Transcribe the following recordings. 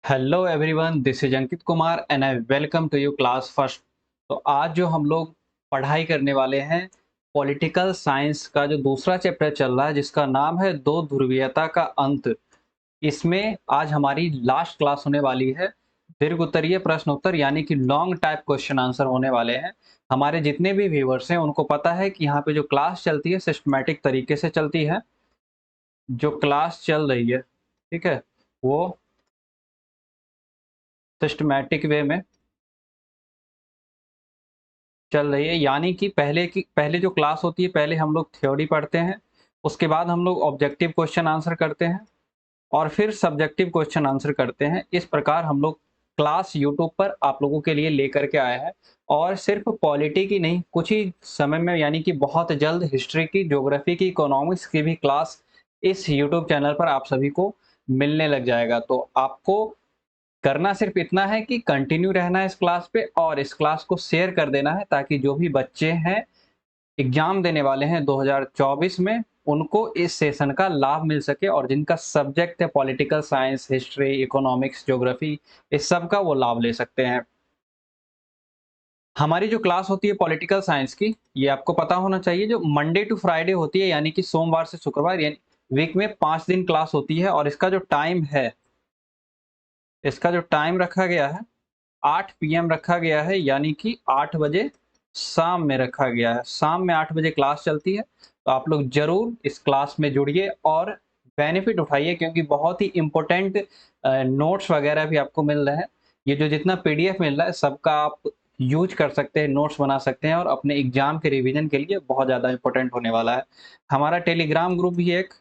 Hello everyone, this is Ankit Kumar and I welcome to you class first. तो आज जो हम लोग पढ़ाई करने वाले हैं पॉलिटिकल साइंस का जो दूसरा चैप्टर चल रहा है जिसका नाम है दो ध्रुवीयता का अंत। इसमें आज हमारी लास्ट क्लास होने वाली है। दीर्घ उत्तरीय प्रश्न उत्तर यानी कि लॉन्ग टाइप क्वेश्चन आंसर होने वाले हैं। हमारे जितने भी व्यूवर्स हैं उनको पता है कि यहाँ पे जो क्लास चलती है सिस्टमैटिक तरीके से चलती है। जो क्लास चल रही है, ठीक है, वो सिस्टमैटिक वे में चल रही है। यानी कि पहले जो क्लास होती है, पहले हम लोग थ्योरी पढ़ते हैं, उसके बाद हम लोग ऑब्जेक्टिव क्वेश्चन आंसर करते हैं और फिर सब्जेक्टिव क्वेश्चन आंसर करते हैं। इस प्रकार हम लोग क्लास यूट्यूब पर आप लोगों के लिए लेकर के आए हैं। और सिर्फ पॉलिटी की नहीं, कुछ ही समय में यानी कि बहुत जल्द हिस्ट्री की, ज्योग्राफी की, इकोनॉमिक्स की भी क्लास इस यूट्यूब चैनल पर आप सभी को मिलने लग जाएगा। तो आपको करना सिर्फ इतना है कि कंटिन्यू रहना है इस क्लास पे और इस क्लास को शेयर कर देना है, ताकि जो भी बच्चे हैं एग्जाम देने वाले हैं 2024 में, उनको इस सेशन का लाभ मिल सके और जिनका सब्जेक्ट है political science, history, economics, geography, इस सब का वो लाभ ले सकते हैं। हमारी जो क्लास होती है पॉलिटिकल साइंस की, ये आपको पता होना चाहिए, जो मंडे टू फ्राइडे होती है, यानी कि सोमवार से शुक्रवार, यानी वीक में 5 दिन क्लास होती है। और इसका जो टाइम है, इसका जो टाइम रखा गया है 8 पीएम रखा गया है, यानी कि 8 बजे शाम में रखा गया है। शाम में 8 बजे क्लास चलती है। तो आप लोग ज़रूर इस क्लास में जुड़िए और बेनिफिट उठाइए, क्योंकि बहुत ही इम्पोर्टेंट नोट्स वगैरह भी आपको मिल रहे हैं। ये जो जितना पीडीएफ मिल रहा है सबका आप यूज कर सकते हैं, नोट्स बना सकते हैं और अपने एग्जाम के रिवीजन के लिए बहुत ज़्यादा इंपॉर्टेंट होने वाला है। हमारा टेलीग्राम ग्रुप भी एक,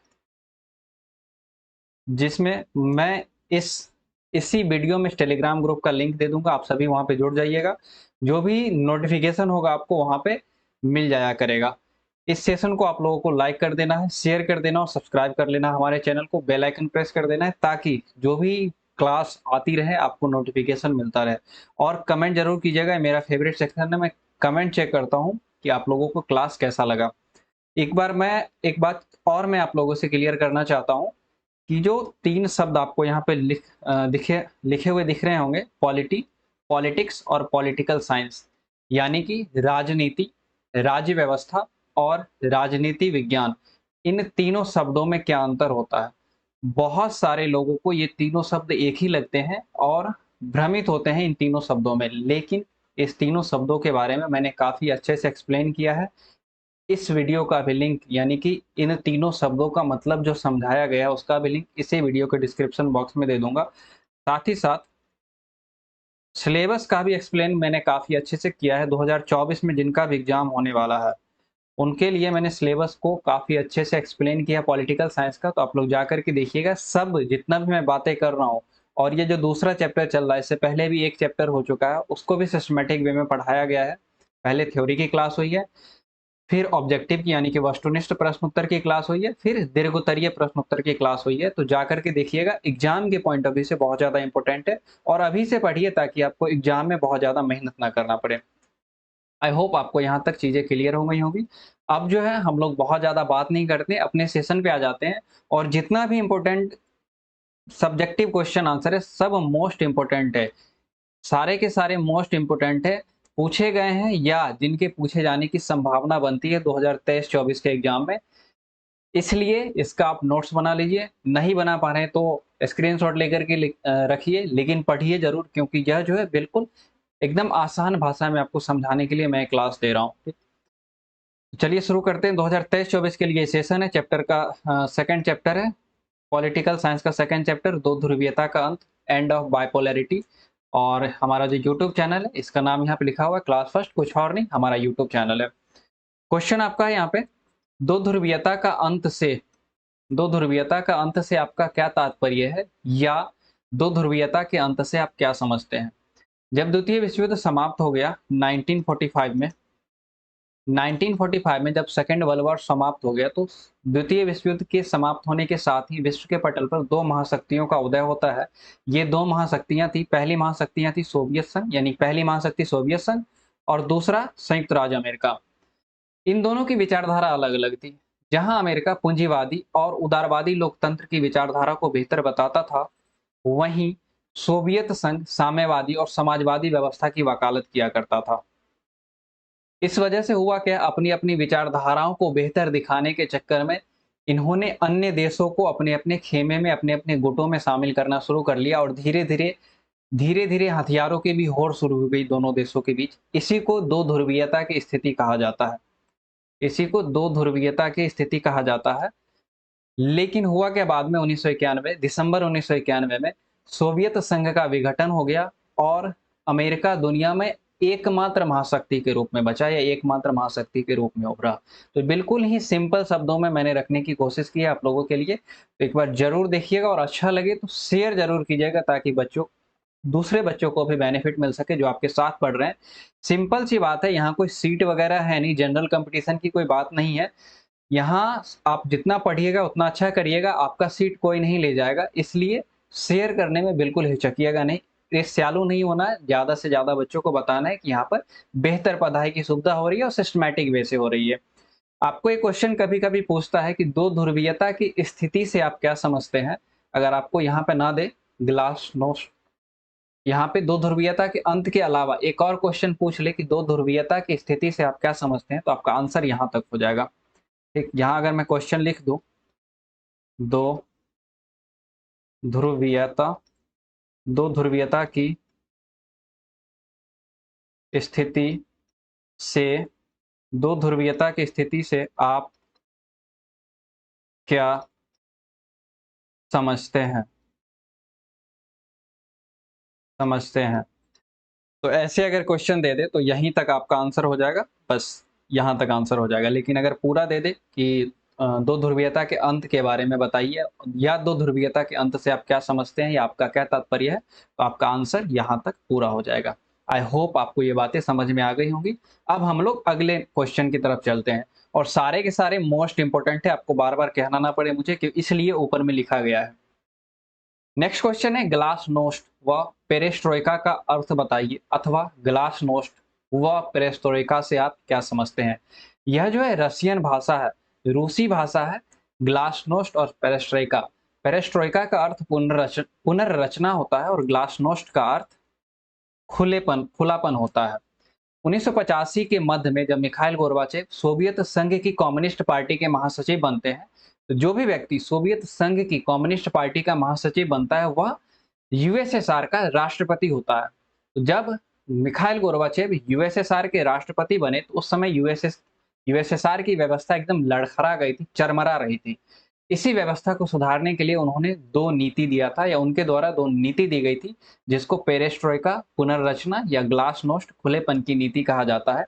जिसमें मैं इसी वीडियो में टेलीग्राम ग्रुप का लिंक दे दूंगा, आप सभी वहां पे जुड़ जाइएगा। जो भी नोटिफिकेशन होगा आपको वहां पे मिल जाया करेगा। इस सेशन को आप लोगों को लाइक कर देना है, शेयर कर देना और सब्सक्राइब कर लेना हमारे चैनल को, बेल आइकन प्रेस कर देना है, ताकि जो भी क्लास आती रहे आपको नोटिफिकेशन मिलता रहे। और कमेंट जरूर कीजिएगा, मेरा फेवरेट सेक्शन है, मैं कमेंट चेक करता हूँ कि आप लोगों को क्लास कैसा लगा। एक बात और मैं आप लोगों से क्लियर करना चाहता हूँ कि जो 3 शब्द आपको यहाँ पे लिखे हुए दिख रहे होंगे, पॉलिटिक्स और पॉलिटिकल साइंस, यानी कि राजनीति, राज्य व्यवस्था और राजनीति विज्ञान, इन तीनों शब्दों में क्या अंतर होता है? बहुत सारे लोगों को ये तीनों शब्द एक ही लगते हैं और भ्रमित होते हैं इन तीनों शब्दों में, लेकिन इस तीनों शब्दों के बारे में मैंने काफ़ी अच्छे से एक्सप्लेन किया है। इस वीडियो का भी लिंक, यानी कि इन तीनों शब्दों का मतलब जो समझाया गया है उसका भी लिंक इसी वीडियो के डिस्क्रिप्शन बॉक्स में दे दूंगा। साथ ही साथ सिलेबस का भी एक्सप्लेन मैंने काफ़ी अच्छे से किया है। 2024 में जिनका भी एग्जाम होने वाला है उनके लिए मैंने सिलेबस को काफ़ी अच्छे से एक्सप्लेन किया पॉलिटिकल साइंस का। तो आप लोग जा करके देखिएगा, सब जितना भी मैं बातें कर रहा हूँ। और ये जो दूसरा चैप्टर चल रहा है, इससे पहले भी एक चैप्टर हो चुका है, उसको भी सिस्टमेटिक वे में पढ़ाया गया है। पहले थ्योरी की क्लास हुई है, फिर ऑब्जेक्टिव की यानी कि वस्तुनिष्ठ प्रश्न उत्तर की क्लास हुई है, फिर दीर्घोत्तरीय प्रश्न उत्तर की क्लास हुई है। तो जाकर के देखिएगा, एग्जाम के पॉइंट ऑफ व्यू से बहुत ज़्यादा इंपॉर्टेंट है। और अभी से पढ़िए ताकि आपको एग्जाम में बहुत ज़्यादा मेहनत ना करना पड़े। आई होप आपको यहाँ तक चीज़ें क्लियर हो गई होंगी। अब जो है हम लोग बहुत ज़्यादा बात नहीं करते, अपने सेशन पे आ जाते हैं। और जितना भी इम्पोर्टेंट सब्जेक्टिव क्वेश्चन आंसर है सब मोस्ट इम्पोर्टेंट है, सारे के सारे मोस्ट इम्पोर्टेंट है, पूछे गए हैं या जिनके पूछे जाने की संभावना बनती है 2023-24 के एग्जाम में। इसलिए इसका आप नोट्स बना लीजिए, नहीं बना पा रहे हैं तो स्क्रीनशॉट लेकर के रखिए, लेकिन पढ़िए ज़रूर, क्योंकि यह जो है बिल्कुल एकदम आसान भाषा में आपको समझाने के लिए मैं क्लास दे रहा हूँ। ठीक? चलिए शुरू करते हैं। 2023-24 के लिए सेशन है, चैप्टर का सेकंड चैप्टर है, पॉलिटिकल साइंस का सेकंड चैप्टर, दो ध्रुवीयता का अंत, एंड ऑफ बाइपोलैरिटी। और हमारा जो यूट्यूब चैनल है इसका नाम यहाँ पे लिखा हुआ है क्लास फर्स्ट, कुछ और नहीं, हमारा यूट्यूब चैनल है। क्वेश्चन आपका है यहाँ पे, दो ध्रुवीयता का अंत से दो ध्रुवीयता का अंत से आपका क्या तात्पर्य है, या दो ध्रुवीयता के अंत से आप क्या समझते हैं? जब द्वितीय विश्व युद्ध समाप्त हो गया 1945 में, 1945 में जब सेकेंड वर्ल्ड वॉर समाप्त हो गया, तो द्वितीय विश्व युद्ध के समाप्त होने के साथ ही विश्व के पटल पर दो महाशक्तियों का उदय होता है। ये दो महाशक्तियां थी, पहली महाशक्तियां थी सोवियत संघ, यानी पहली महाशक्ति सोवियत संघ और दूसरा संयुक्त राज्य अमेरिका। इन दोनों की विचारधारा अलग-अलग थी। जहां अमेरिका पूंजीवादी और उदारवादी लोकतंत्र की विचारधारा को बेहतर बताता था, वहीं सोवियत संघ साम्यवादी और समाजवादी व्यवस्था की वकालत किया करता था। इस वजह से हुआ क्या, अपनी अपनी विचारधाराओं को बेहतर दिखाने के चक्कर में इन्होंने अन्य देशों को अपने अपने खेमे में, अपने अपने गुटों में शामिल करना शुरू कर लिया और धीरे धीरे हथियारों की भी होड़ शुरू हो गई दोनों देशों के बीच। इसी को दो ध्रुवीयता की स्थिति कहा जाता है। इसी को दो ध्रुवीयता की स्थिति कहा जाता है। लेकिन हुआ क्या, बाद में 1991 दिसंबर 1991 में सोवियत संघ का विघटन हो गया और अमेरिका दुनिया में एकमात्र महाशक्ति के रूप में बचा या एकमात्र महाशक्ति के रूप में उभरा। तो बिल्कुल ही सिंपल शब्दों में मैंने रखने की कोशिश की है आप लोगों के लिए। तो एक बार जरूर देखिएगा और अच्छा लगे तो शेयर जरूर कीजिएगा ताकि दूसरे बच्चों को भी बेनिफिट मिल सके जो आपके साथ पढ़ रहे हैं। सिंपल सी बात है, यहाँ कोई सीट वगैरह है नहीं, जनरल कंपटीशन की कोई बात नहीं है। यहाँ आप जितना पढ़िएगा उतना अच्छा करिएगा, आपका सीट कोई नहीं ले जाएगा, इसलिए शेयर करने में बिल्कुल हिचकिएगा नहीं। ईर्ष्यालु नहीं होना है, ज्यादा से ज्यादा बच्चों को बताना है कि यहाँ पर बेहतर पढ़ाई की सुविधा हो रही है और सिस्टमैटिक वे से हो रही है। आपको एक क्वेश्चन कभी कभी पूछता है कि दो ध्रुवीयता की स्थिति से आप क्या समझते हैं। अगर आपको यहाँ पे ना दे ग्लास नोस्ट, यहाँ पे दो ध्रुवीयता के अंत के अलावा एक और क्वेश्चन पूछ ले कि दो ध्रुवीयता की स्थिति से आप क्या समझते हैं, तो आपका आंसर यहाँ तक हो जाएगा। ठीक, यहाँ अगर मैं क्वेश्चन लिख दूं, दो ध्रुवीयता दो ध्रुवीयता की स्थिति से दो ध्रुवीयता की स्थिति से आप क्या समझते हैं। तो ऐसे अगर क्वेश्चन दे दे तो यहीं तक आपका आंसर हो जाएगा, बस यहाँ तक आंसर हो जाएगा। लेकिन अगर पूरा दे दे कि दो ध्रुवीयता के अंत के बारे में बताइए या दो ध्रुवीयता के अंत से आप क्या समझते हैं या आपका क्या तात्पर्य है, तो आपका आंसर यहाँ तक पूरा हो जाएगा। आई होप आपको ये बातें समझ में आ गई होंगी। अब हम लोग अगले क्वेश्चन की तरफ चलते हैं और सारे के सारे मोस्ट इंपोर्टेंट है, आपको बार बार कहना ना पड़े मुझे कि इसलिए ऊपर में लिखा गया है। नेक्स्ट क्वेश्चन है ग्लासनोस्ट व पेरेस्ट्रोइका का अर्थ बताइए, अथवा ग्लासनोस्ट व पेरेस्ट्रोइका से आप क्या समझते हैं। यह जो है रशियन भाषा है, रूसी भाषा है। ग्लासनोस्ट और पेरेस्ट्रोइका, पेरेस्ट्रोइका का अर्थ पुनर्रचना होता है और ग्लासनोस्ट का अर्थ खुलापन होता है। 1985 के मध्य में जब मिखाइल गोर्बाचेव सोवियत संघ की कम्युनिस्ट पार्टी के महासचिव बनते हैं, तो जो भी व्यक्ति सोवियत संघ की कम्युनिस्ट पार्टी का महासचिव बनता है वह यूएसएसआर का राष्ट्रपति होता है। तो जब मिखाइल गोर्बाचेव यूएसएसआर के राष्ट्रपति बने तो उस समय यूएसएसआर की व्यवस्था एकदम लड़खड़ा गई थी, चरमरा रही थी। इसी व्यवस्था को सुधारने के लिए उन्होंने दो नीति दिया था या उनके द्वारा दो नीति दी गई थी, जिसको पेरेस्ट्रोइका पुनर्रचना या ग्लासनोस्ट खुलेपन की नीति कहा जाता है।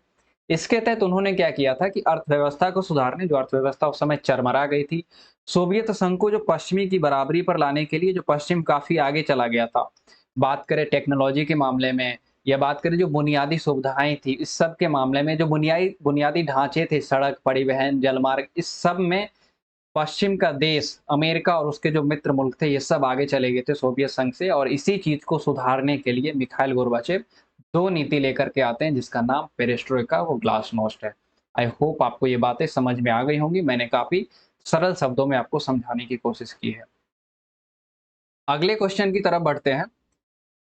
इसके तहत उन्होंने क्या किया था कि अर्थव्यवस्था को सुधारने, जो अर्थव्यवस्था उस समय चरमरा गई थी, सोवियत संघ को जो पश्चिमी की बराबरी पर लाने के लिए, जो पश्चिम काफी आगे चला गया था, बात करें टेक्नोलॉजी के मामले में या बात करें जो बुनियादी सुविधाएं थी, इस सब के मामले में जो बुनियादी ढांचे थे, सड़क, परिवहन, जलमार्ग, इस सब में पश्चिम का देश अमेरिका और उसके जो मित्र मुल्क थे ये सब आगे चले गए थे सोवियत संघ से। और इसी चीज को सुधारने के लिए मिखाइल गोर्बाचेव दो नीति लेकर के आते हैं जिसका नाम पेरेस्ट्रोइका व ग्लासनोस्ट है। आई होप आपको ये बातें समझ में आ गई होंगी, मैंने काफी सरल शब्दों में आपको समझाने की कोशिश की है। अगले क्वेश्चन की तरफ बढ़ते हैं।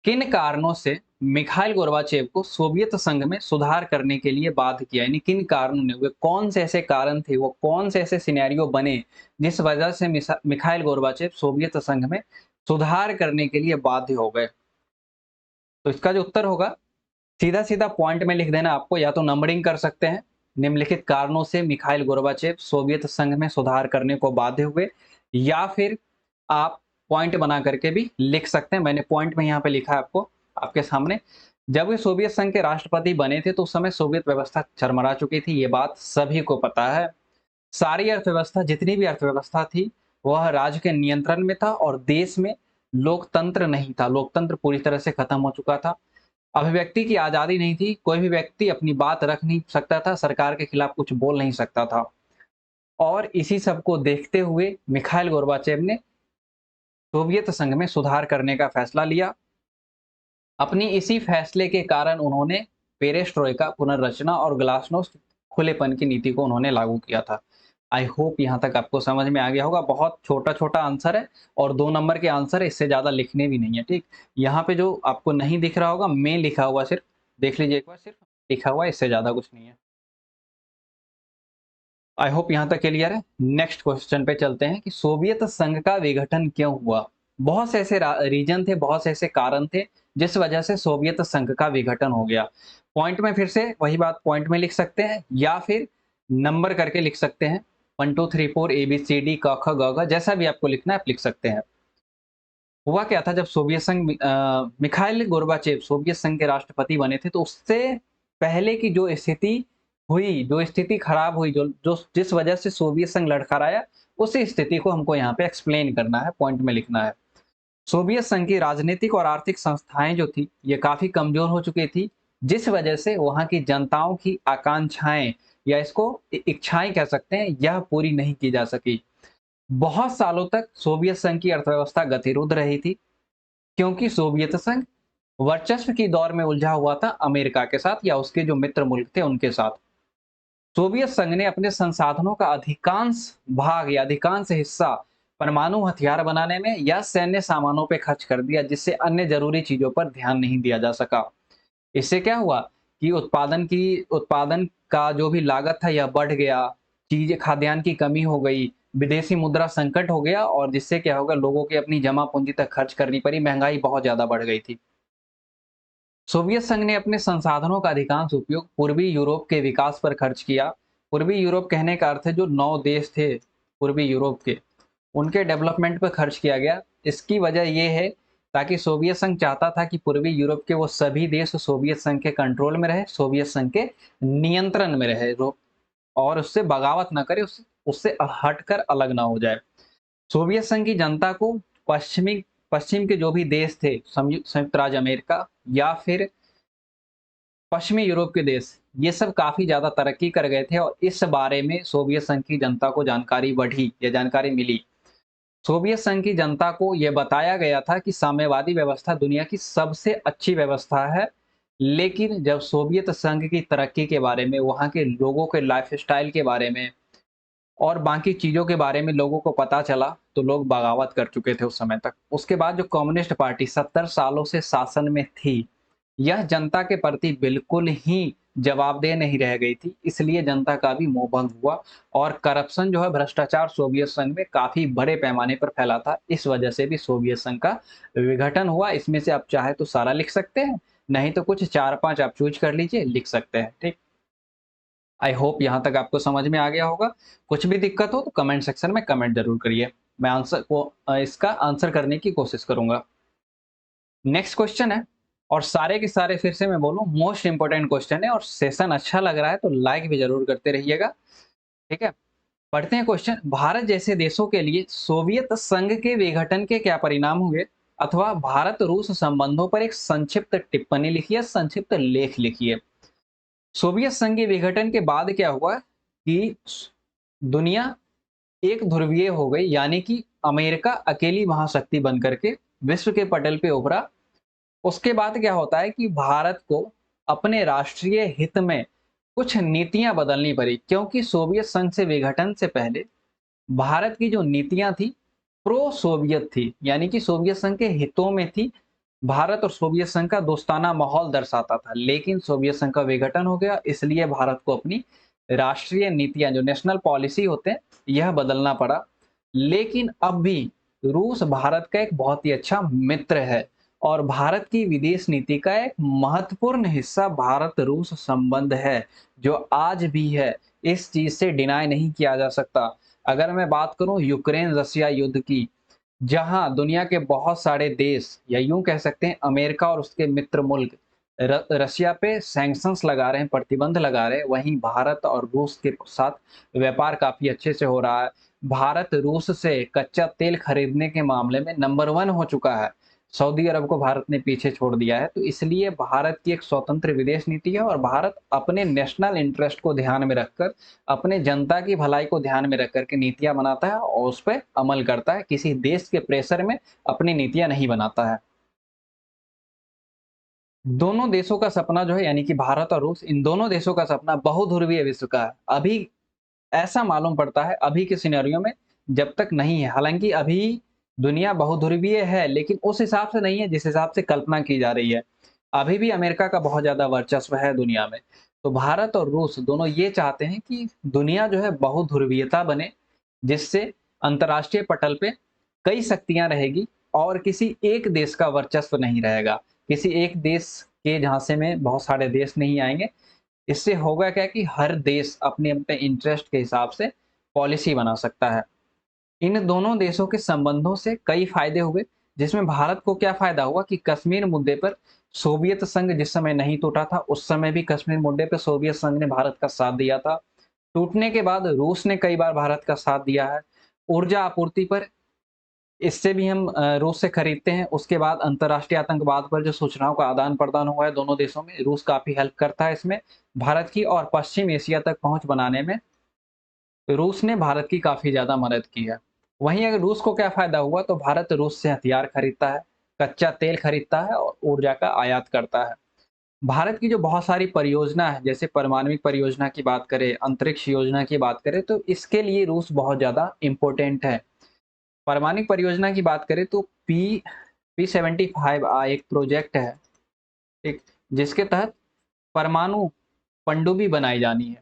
किन कारणों से मिखाइल गोर्बाचेव को सोवियत संघ में सुधार करने के लिए बाध्य किया, यानी किन कारणों ने, वे कौन से ऐसे कारण थे, वो कौन से ऐसे सिनेरियो बने जिस वजह से मिखाइल गोर्बाचेव सोवियत संघ में सुधार करने के लिए बाध्य हो गए। तो इसका जो उत्तर होगा, सीधा सीधा पॉइंट में लिख देना आपको, या तो नंबरिंग कर सकते हैं, निम्नलिखित कारणों से मिखाइल गोर्बाचेव सोवियत संघ में सुधार करने को बाध्य हुए, या फिर आप पॉइंट बना करके भी लिख सकते हैं। मैंने पॉइंट में यहाँ पे लिखा है आपको आपके सामने। जब वे सोवियत संघ के राष्ट्रपति बने थे तो उस समय सोवियत व्यवस्था चरमरा चुकी थी, ये बात सभी को पता है। सारी अर्थव्यवस्था, जितनी भी अर्थव्यवस्था थी, वह राज्य के नियंत्रण में था और देश में लोकतंत्र नहीं था, लोकतंत्र पूरी तरह से खत्म हो चुका था। अभिव्यक्ति की आजादी नहीं थी, कोई भी व्यक्ति अपनी बात रख नहीं सकता था, सरकार के खिलाफ कुछ बोल नहीं सकता था। और इसी सब को देखते हुए मिखाइल गोर्बाचेव ने सोवियत संघ में सुधार करने का फैसला लिया। अपनी इसी फैसले के कारण उन्होंने पेरेस्ट्रोइका पुनर्रचना और ग्लासनोस्ट खुलेपन की नीति को उन्होंने लागू किया था। आई होप यहाँ तक आपको समझ में आ गया होगा। बहुत छोटा-छोटा आंसर है और 2 नंबर के आंसर है, इससे ज़्यादा लिखने भी नहीं है, ठीक? यहाँ पे जो आपको नहीं दिख रहा होगा, में लिखा हुआ सिर्फ, देख लीजिए एक बार, सिर्फ लिखा हुआ है, इससे ज़्यादा कुछ नहीं है। आई होप यहाँ तक क्लियर है। नेक्स्ट क्वेश्चन पे चलते हैं कि सोवियत संघ का विघटन क्यों हुआ? बहुत से ऐसे रीजन थे, बहुत से ऐसे कारण थे, जिस वजह से सोवियत संघ का विघटन हो गया। पॉइंट में फिर से वही बात पॉइंट में लिख सकते हैं या फिर नंबर करके लिख सकते हैं। 1 2 3 4 ABCD क ख ग घ, जैसा भी आपको लिखना है आप लिख सकते हैं। हुआ क्या था, जब सोवियत संघ मिखाइल गोर्बाचेव सोवियत संघ के राष्ट्रपति बने थे, तो उससे पहले की जो स्थिति हुई, जो स्थिति खराब हुई, जो जो जिस वजह से सोवियत संघ लड़खड़ाया, उसी स्थिति को हमको यहाँ पे एक्सप्लेन करना है, पॉइंट में लिखना है। सोवियत संघ की राजनीतिक और आर्थिक संस्थाएं जो थी, ये काफी कमजोर हो चुकी थी, जिस वजह से वहां की जनताओं की आकांक्षाएं या इसको इच्छाएं कह सकते हैं, यह पूरी नहीं की जा सकी। बहुत सालों तक सोवियत संघ की अर्थव्यवस्था गतिरोध रही थी, क्योंकि सोवियत संघ वर्चस्व की दौर में उलझा हुआ था अमेरिका के साथ या उसके जो मित्र मुल्क थे उनके साथ। सोवियत संघ ने अपने संसाधनों का अधिकांश भाग या अधिकांश हिस्सा परमाणु हथियार बनाने में या सैन्य सामानों पर खर्च कर दिया, जिससे अन्य जरूरी चीजों पर ध्यान नहीं दिया जा सका। इससे क्या हुआ कि उत्पादन का जो भी लागत था यह बढ़ गया, चीजें खाद्यान्न की कमी हो गई, विदेशी मुद्रा संकट हो गया और जिससे क्या होगा, लोगों की अपनी जमा पूंजी तक खर्च करनी पड़ी, महंगाई बहुत ज्यादा बढ़ गई थी। सोवियत संघ ने अपने संसाधनों का अधिकांश उपयोग पूर्वी यूरोप के विकास पर खर्च किया। पूर्वी यूरोप कहने का अर्थ है जो 9 देश थे पूर्वी यूरोप के, उनके डेवलपमेंट पर खर्च किया गया। इसकी वजह यह है ताकि सोवियत संघ चाहता था कि पूर्वी यूरोप के वो सभी देश सोवियत संघ के कंट्रोल में रहे, सोवियत संघ के नियंत्रण में रहे, और उससे बगावत ना करे, उससे हटकर अलग ना हो जाए। सोवियत संघ की जनता को पश्चिम के जो भी देश थे, संयुक्त राज्य अमेरिका या फिर पश्चिमी यूरोप के देश, ये सब काफी ज्यादा तरक्की कर गए थे और इस बारे में सोवियत संघ की जनता को जानकारी बढ़ी या जानकारी मिली। सोवियत संघ की जनता को यह बताया गया था कि साम्यवादी व्यवस्था दुनिया की सबसे अच्छी व्यवस्था है, लेकिन जब सोवियत संघ की तरक्की के बारे में, वहां के लोगों के लाइफस्टाइल के बारे में और बाकी चीजों के बारे में लोगों को पता चला, तो लोग बगावत कर चुके थे उस समय तक। उसके बाद जो कम्युनिस्ट पार्टी 70 सालों से शासन में थी, यह जनता के प्रति बिल्कुल ही जवाबदेह नहीं रह गई थी, इसलिए जनता का भी मोह भंग हुआ और करप्शन जो है, भ्रष्टाचार सोवियत संघ में काफी बड़े पैमाने पर फैला था। इस वजह से भी सोवियत संघ का विघटन हुआ। इसमें से आप चाहे तो सारा लिख सकते हैं, नहीं तो कुछ 4-5 आप चूज कर लीजिए, लिख सकते हैं, ठीक। आई होप यहाँ तक आपको समझ में आ गया होगा। कुछ भी दिक्कत हो तो कमेंट सेक्शन में कमेंट जरूर करिए, मैं इसका आंसर करने की कोशिश करूंगा। नेक्स्ट क्वेश्चन है, और सारे के सारे फिर से मैं बोलूं मोस्ट इंपोर्टेंट क्वेश्चन है, और सेशन अच्छा लग रहा है तो लाइक भी जरूर करते रहिएगा, ठीक है। पढ़ते हैं क्वेश्चन। भारत जैसे देशों के लिए सोवियत संघ के विघटन के क्या परिणाम हुए, अथवा भारत रूस संबंधों पर एक संक्षिप्त टिप्पणी लिखिए, संक्षिप्त लेख लिखिए। सोवियत संघ के विघटन के बाद क्या हुआ कि दुनिया एक ध्रुवीय हो गई, यानी कि अमेरिका अकेली महाशक्ति बनकर के विश्व के पटल पे उभरा। उसके बाद क्या होता है कि भारत को अपने राष्ट्रीय हित में कुछ नीतियां बदलनी पड़ी, क्योंकि सोवियत संघ से विघटन से पहले भारत की जो नीतियां थी प्रो सोवियत थी, यानी कि सोवियत संघ के हितों में थी। भारत और सोवियत संघ का दोस्ताना माहौल दर्शाता था, लेकिन सोवियत संघ का विघटन हो गया, इसलिए भारत को अपनी राष्ट्रीय नीतियां, जो नेशनल पॉलिसी होते हैं, यह बदलना पड़ा। लेकिन अब भी रूस भारत का एक बहुत ही अच्छा मित्र है और भारत की विदेश नीति का एक महत्वपूर्ण हिस्सा भारत रूस संबंध है, जो आज भी है। इस चीज से डिनाई नहीं किया जा सकता। अगर मैं बात करूं यूक्रेन रसिया युद्ध की, जहां दुनिया के बहुत सारे देश या यूं कह सकते हैं अमेरिका और उसके मित्र मुल्क रसिया पे सैंक्शंस लगा रहे हैं, प्रतिबंध लगा रहे हैं, वहीं भारत और रूस के साथ व्यापार काफी अच्छे से हो रहा है। भारत रूस से कच्चा तेल खरीदने के मामले में नंबर 1 हो चुका है। सऊदी अरब को भारत ने पीछे छोड़ दिया है, तो इसलिए भारत की एक स्वतंत्र विदेश नीति है और भारत अपने नेशनल इंटरेस्ट को ध्यान में रखकर, अपने जनता की भलाई को ध्यान में रख करके नीतियां बनाता है और उस पर अमल करता है, किसी देश के प्रेशर में अपनी नीतियां नहीं बनाता है। दोनों देशों का सपना जो है, यानी कि भारत और रूस, इन दोनों देशों का सपना बहुध्रुवीय विश्व का है। अभी ऐसा मालूम पड़ता है अभी के सिनेरियो में, जब तक नहीं है। हालाँकि अभी दुनिया बहुध्रुवीय है, लेकिन उस हिसाब से नहीं है जिस हिसाब से कल्पना की जा रही है। अभी भी अमेरिका का बहुत ज़्यादा वर्चस्व है दुनिया में। तो भारत और रूस दोनों ये चाहते हैं कि दुनिया जो है बहुध्रुवीयता बने, जिससे अंतर्राष्ट्रीय पटल पे कई शक्तियाँ रहेगी और किसी एक देश का वर्चस्व नहीं रहेगा। किसी एक देश के झांसे में बहुत सारे देश नहीं आएँगे। इससे होगा क्या कि हर देश अपने-अपने इंटरेस्ट के हिसाब से पॉलिसी बना सकता है। इन दोनों देशों के संबंधों से कई फायदे हुए, जिसमें भारत को क्या फायदा हुआ कि कश्मीर मुद्दे पर सोवियत संघ जिस समय नहीं टूटा था, उस समय भी कश्मीर मुद्दे पे सोवियत संघ ने भारत का साथ दिया था। टूटने के बाद रूस ने कई बार भारत का साथ दिया है। ऊर्जा आपूर्ति पर इससे भी हम रूस से खरीदते हैं। उसके बाद अंतर्राष्ट्रीय आतंकवाद पर जो सूचनाओं का आदान-प्रदान हुआ है दोनों देशों में, रूस काफ़ी हेल्प करता है इसमें। भारत की और पश्चिम एशिया तक पहुँच बनाने में रूस ने भारत की काफ़ी ज़्यादा मदद की है। वहीं अगर रूस को क्या फ़ायदा हुआ तो भारत रूस से हथियार खरीदता है, कच्चा तेल खरीदता है और ऊर्जा का आयात करता है। भारत की जो बहुत सारी परियोजना है, जैसे परमाणविक परियोजना की बात करें, अंतरिक्ष योजना की बात करें, तो इसके लिए रूस बहुत ज़्यादा इम्पोर्टेंट है। परमाणु परियोजना की बात करें तो P75 एक प्रोजेक्ट है, ठीक, जिसके तहत परमाणु पनडुब्बी बनाई जानी है।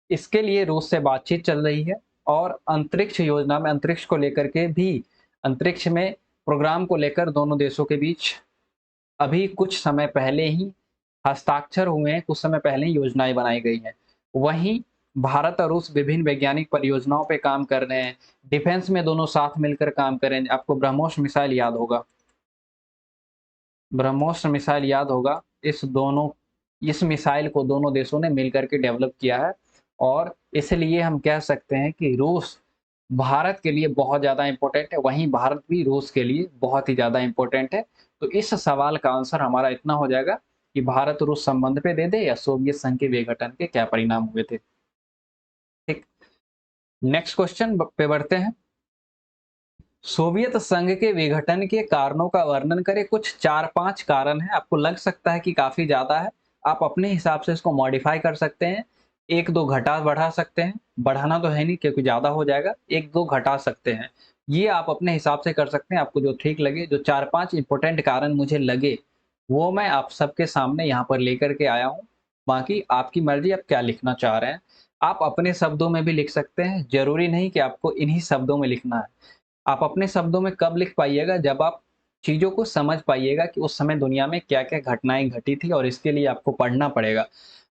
इसके लिए रूस से बातचीत चल रही है और अंतरिक्ष योजना में अंतरिक्ष को लेकर के भी अंतरिक्ष में प्रोग्राम को लेकर दोनों देशों के बीच अभी कुछ समय पहले ही हस्ताक्षर हुए हैं, कुछ समय पहले ही योजनाएँ बनाई गई हैं। वहीं भारत और रूस विभिन्न वैज्ञानिक परियोजनाओं पे काम कर रहे हैं। डिफेंस में दोनों साथ मिलकर काम कर रहे हैं। आपको ब्रह्मोस मिसाइल याद होगा। ब्रह्मोस मिसाइल याद होगा। इस मिसाइल को दोनों देशों ने मिलकर के डेवलप किया है और इसलिए हम कह सकते हैं कि रूस भारत के लिए बहुत ज़्यादा इम्पोर्टेंट है, वहीं भारत भी रूस के लिए बहुत ही ज़्यादा इम्पोर्टेंट है। तो इस सवाल का आंसर हमारा इतना हो जाएगा कि भारत-रूस संबंध पे दे दे या सोवियत संघ के विघटन के क्या परिणाम हुए थे। ठीक, नेक्स्ट क्वेश्चन पे बढ़ते हैं। सोवियत संघ के विघटन के कारणों का वर्णन करें। कुछ 4-5 कारण हैं, आपको लग सकता है कि काफ़ी ज़्यादा है। आप अपने हिसाब से इसको मॉडिफ़ाई कर सकते हैं। 1-2 घटा-बढ़ा सकते हैं। बढ़ाना तो है नहीं क्योंकि ज़्यादा हो जाएगा, 1-2 घटा सकते हैं। ये आप अपने हिसाब से कर सकते हैं, आपको जो ठीक लगे। जो 4-5 इम्पोर्टेंट कारण मुझे लगे, वो मैं आप सबके सामने यहाँ पर लेकर के आया हूँ। बाकी आपकी मर्ज़ी आप क्या लिखना चाह रहे हैं। आप अपने शब्दों में भी लिख सकते हैं, ज़रूरी नहीं कि आपको इन्हीं शब्दों में लिखना है। आप अपने शब्दों में कब लिख पाइएगा जब आप चीज़ों को समझ पाइएगा कि उस समय दुनिया में क्या-क्या घटनाएँ घटी थी और इसके लिए आपको पढ़ना पड़ेगा।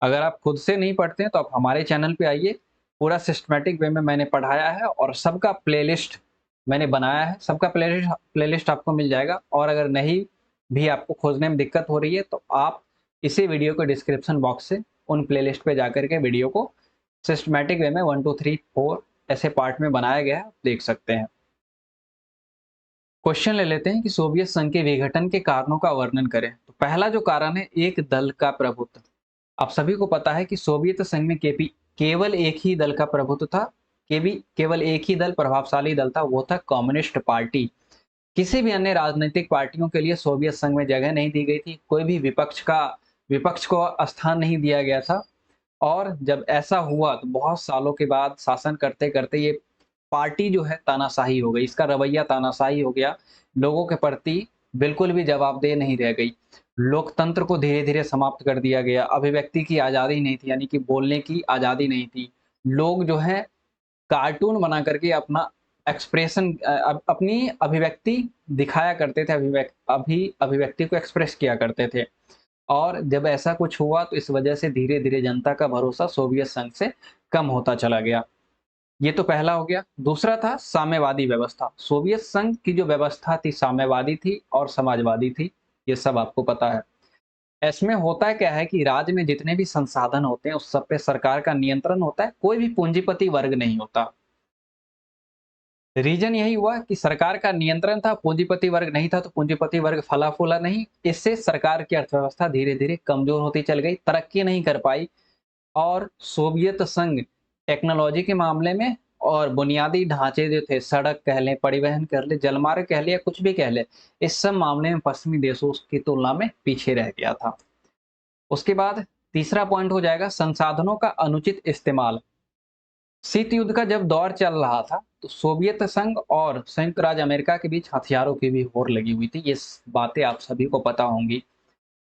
अगर आप खुद से नहीं पढ़ते हैं तो आप हमारे चैनल पे आइए, पूरा सिस्टमैटिक वे में मैंने पढ़ाया है और सबका प्लेलिस्ट मैंने बनाया है, सबका प्लेलिस्ट प्लेलिस्ट आपको मिल जाएगा और अगर नहीं भी आपको खोजने में दिक्कत हो रही है तो आप इसी वीडियो के डिस्क्रिप्शन बॉक्स से उन प्लेलिस्ट पे जाकर के वीडियो को सिस्टमैटिक वे में 1, 2, 3, 4 ऐसे पार्ट में बनाया गया है, आप देख सकते हैं। क्वेश्चन ले लेते हैं कि सोवियत संघ के विघटन के कारणों का वर्णन करें। तो पहला जो कारण है एक दल का प्रभुत्व। आप सभी को पता है कि सोवियत संघ में केवल एक ही दल का प्रभुत्व था। केवल एक ही दल प्रभावशाली दल था, वो था कम्युनिस्ट पार्टी। किसी भी अन्य राजनीतिक पार्टियों के लिए सोवियत संघ में जगह नहीं दी गई थी। कोई भी विपक्ष को स्थान नहीं दिया गया था। और जब ऐसा हुआ तो बहुत सालों के बाद शासन करते-करते ये पार्टी जो है तानाशाही हो गई, इसका रवैया तानाशाही हो गया, लोगों के प्रति बिल्कुल भी जवाबदेह नहीं रह गई। लोकतंत्र को धीरे-धीरे समाप्त कर दिया गया, अभिव्यक्ति की आज़ादी नहीं थी, यानी कि बोलने की आज़ादी नहीं थी। लोग जो है कार्टून बना करके अपना अपनी अभिव्यक्ति दिखाया करते थे, अभिव्यक्ति को एक्सप्रेस किया करते थे। और जब ऐसा कुछ हुआ तो इस वजह से धीरे-धीरे जनता का भरोसा सोवियत संघ से कम होता चला गया। ये तो पहला हो गया। दूसरा था साम्यवादी व्यवस्था। सोवियत संघ की जो व्यवस्था थी साम्यवादी थी और समाजवादी थी, ये सब आपको पता है। इसमें होता क्या है कि राज्य में जितने भी संसाधन होते हैं उस सब पे सरकार का नियंत्रण होता है, कोई भी पूंजीपति वर्ग नहीं होता। रीज़न यही हुआ कि सरकार का नियंत्रण था, पूंजीपति वर्ग नहीं था, तो पूंजीपति वर्ग फला-फूला नहीं। इससे सरकार की अर्थव्यवस्था धीरे-धीरे कमज़ोर होती चल गई, तरक्की नहीं कर पाई और सोवियत संघ टेक्नोलॉजी के मामले में और बुनियादी ढांचे जो थे, सड़क कह लें, परिवहन कह लें, जलमार्ग कह लें या कुछ भी कह लें, इस सब मामले में पश्चिमी देशों की तुलना में पीछे रह गया था। उसके बाद तीसरा पॉइंट हो जाएगा संसाधनों का अनुचित इस्तेमाल। शीत युद्ध का जब दौर चल रहा था तो सोवियत संघ और संयुक्त राज्य अमेरिका के बीच हथियारों की भी होड़ लगी हुई थी। ये बातें आप सभी को पता होंगी।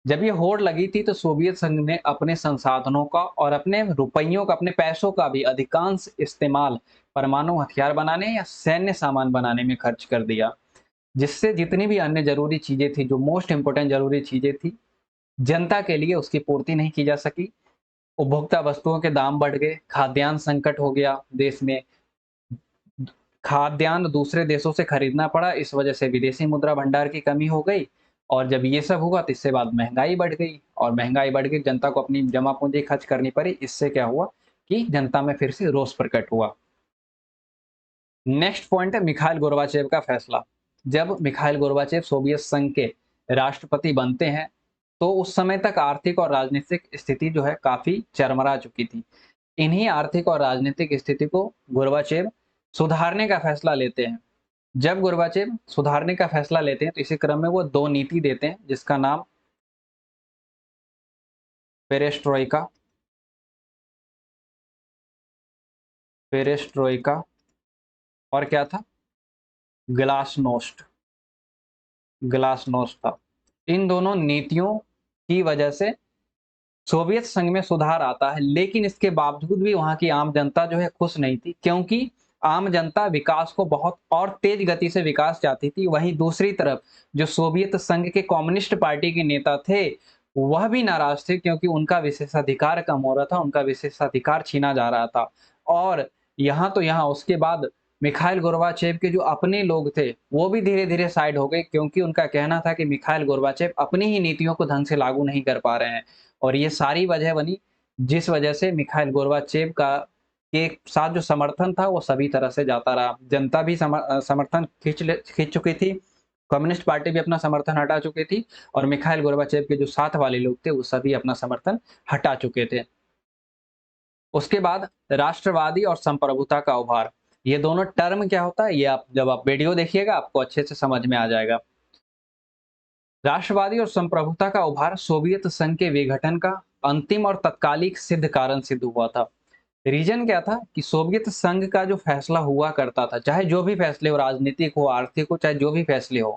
जब ये होड़ लगी थी तो सोवियत संघ ने अपने संसाधनों का और अपने रुपयों का, अपने पैसों का भी अधिकांश इस्तेमाल परमाणु हथियार बनाने या सैन्य सामान बनाने में खर्च कर दिया, जिससे जितनी भी अन्य जरूरी चीजें थी, जो मोस्ट इंपोर्टेंट जरूरी चीजें थी, जनता के लिए उसकी पूर्ति नहीं की जा सकी। उपभोक्ता वस्तुओं के दाम बढ़ गए, खाद्यान्न संकट हो गया देश में, खाद्यान्न दूसरे देशों से खरीदना पड़ा, इस वजह से विदेशी मुद्रा भंडार की कमी हो गई। और जब ये सब हुआ तो इससे बाद महंगाई बढ़ गई, और महंगाई बढ़ गई, जनता को अपनी जमा पूंजी खर्च करनी पड़ी। इससे क्या हुआ कि जनता में फिर से रोष प्रकट हुआ। नेक्स्ट पॉइंट है मिखाइल गोर्बाचेव का फैसला। जब मिखाइल गोर्बाचेव सोवियत संघ के राष्ट्रपति बनते हैं तो उस समय तक आर्थिक और राजनीतिक स्थिति जो है काफी चरमरा चुकी थी। इन्हीं आर्थिक और राजनीतिक स्थिति को गोर्बाचेव सुधारने का फैसला लेते हैं। जब गोर्बाचेव सुधारने का फैसला लेते हैं तो इसी क्रम में वो दो नीति देते हैं, जिसका नाम पेरेस्ट्रोइका पेरेस्ट्रोइका और क्या था, ग्लासनोस्ट ग्लासनोस्ट था। इन दोनों नीतियों की वजह से सोवियत संघ में सुधार आता है, लेकिन इसके बावजूद भी वहां की आम जनता जो है खुश नहीं थी, क्योंकि आम जनता विकास को बहुत और तेज गति से विकास चाहती थी। वहीं दूसरी तरफ जो सोवियत संघ के कम्युनिस्ट पार्टी के नेता थे वह भी नाराज थे, क्योंकि उनका विशेषाधिकार कम हो रहा था, उनका विशेषाधिकार छीना जा रहा था। और यहाँ तो यहाँ उसके बाद मिखाइल गोर्बाचेव के जो अपने लोग थे वो भी धीरे धीरे साइड हो गए, क्योंकि उनका कहना था कि मिखाइल गोर्बाचेव अपनी ही नीतियों को ढंग से लागू नहीं कर पा रहे हैं। और ये सारी वजह बनी जिस वजह से मिखाइल गोर्बाचेव का के साथ जो समर्थन था वो सभी तरह से जाता रहा। जनता भी समर्थन खींच चुकी थी, कम्युनिस्ट पार्टी भी अपना समर्थन हटा चुकी थी, और मिखाइल गोर्बाचेव के जो साथ वाले लोग थे वो सभी अपना समर्थन हटा चुके थे। उसके बाद राष्ट्रवादी और संप्रभुता का उभार, ये दोनों टर्म क्या होता है ये आप जब आप वीडियो देखिएगा आपको अच्छे से समझ में आ जाएगा। राष्ट्रवादी और संप्रभुता का उभार सोवियत संघ के विघटन का अंतिम और तत्कालिक सिद्ध कारण सिद्ध हुआ था। रीजन क्या था कि सोवियत संघ का जो फैसला हुआ करता था, चाहे जो भी फैसले हो, राजनीतिक हो, आर्थिक हो, चाहे जो भी फैसले हो,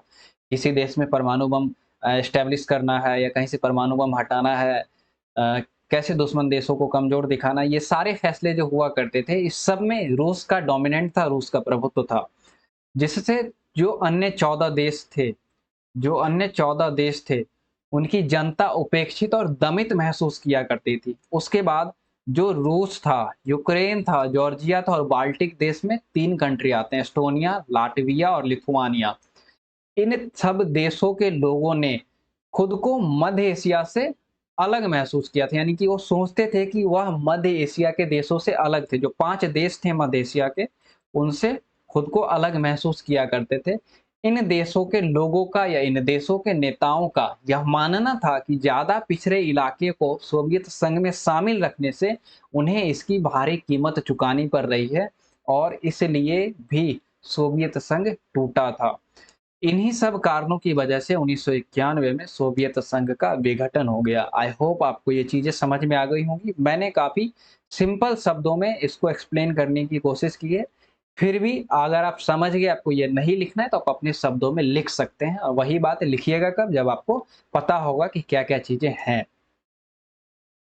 किसी देश में परमाणु बम एस्टेब्लिश करना है या कहीं से परमाणु बम हटाना है, कैसे दुश्मन देशों को कमजोर दिखाना, ये सारे फैसले जो हुआ करते थे इस सब में रूस का डोमिनेंट था, रूस का प्रभुत्व था। जिससे जो अन्य 14 देश थे जो अन्य 14 देश थे उनकी जनता उपेक्षित और दमित महसूस किया करती थी। उसके बाद जो रूस था, यूक्रेन था, जॉर्जिया था और बाल्टिक देश में 3 कंट्री आते हैं, एस्टोनिया, लाटविया और लिथुआनिया। इन सब देशों के लोगों ने खुद को मध्य एशिया से अलग महसूस किया था, यानी कि वो सोचते थे कि वह मध्य एशिया के देशों से अलग थे। जो 5 देश थे मध्य एशिया के, उनसे खुद को अलग महसूस किया करते थे। इन देशों के लोगों का या इन देशों के नेताओं का यह मानना था कि ज्यादा पिछड़े इलाके को सोवियत संघ में शामिल रखने से उन्हें इसकी भारी कीमत चुकानी पड़ रही है, और इसलिए भी सोवियत संघ टूटा था। इन्हीं सब कारणों की वजह से 1991 में सोवियत संघ का विघटन हो गया। आई होप आपको ये चीजें समझ में आ गई होंगी। मैंने काफी सिंपल शब्दों में इसको एक्सप्लेन करने की कोशिश की है। फिर भी अगर आप समझ गए, आपको ये नहीं लिखना है तो आप अपने शब्दों में लिख सकते हैं, और वही बात लिखिएगा कब, जब आपको पता होगा कि क्या क्या चीजें हैं।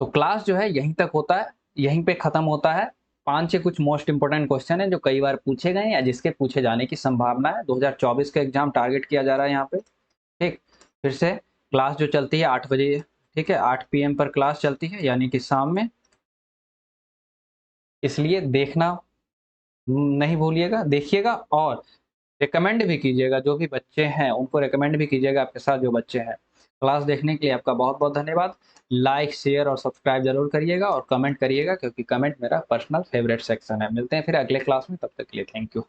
तो क्लास जो है यहीं तक होता है, यहीं पे खत्म होता है। 5 से कुछ मोस्ट इंपोर्टेंट क्वेश्चन है जो कई बार पूछे गए या जिसके पूछे जाने की संभावना है। 2024 का एग्जाम टारगेट किया जा रहा है यहाँ पे। ठीक, फिर से क्लास जो चलती है 8 बजे, ठीक है, 8 PM पर क्लास चलती है, यानी कि शाम में, इसलिए देखना नहीं भूलिएगा, देखिएगा और रिकमेंड भी कीजिएगा। जो भी बच्चे हैं उनको रिकमेंड भी कीजिएगा आपके साथ जो बच्चे हैं। क्लास देखने के लिए आपका बहुत बहुत धन्यवाद। लाइक, शेयर और सब्सक्राइब जरूर करिएगा और कमेंट करिएगा, क्योंकि कमेंट मेरा पर्सनल फेवरेट सेक्शन है। मिलते हैं फिर अगले क्लास में, तब तक के लिए थैंक यू।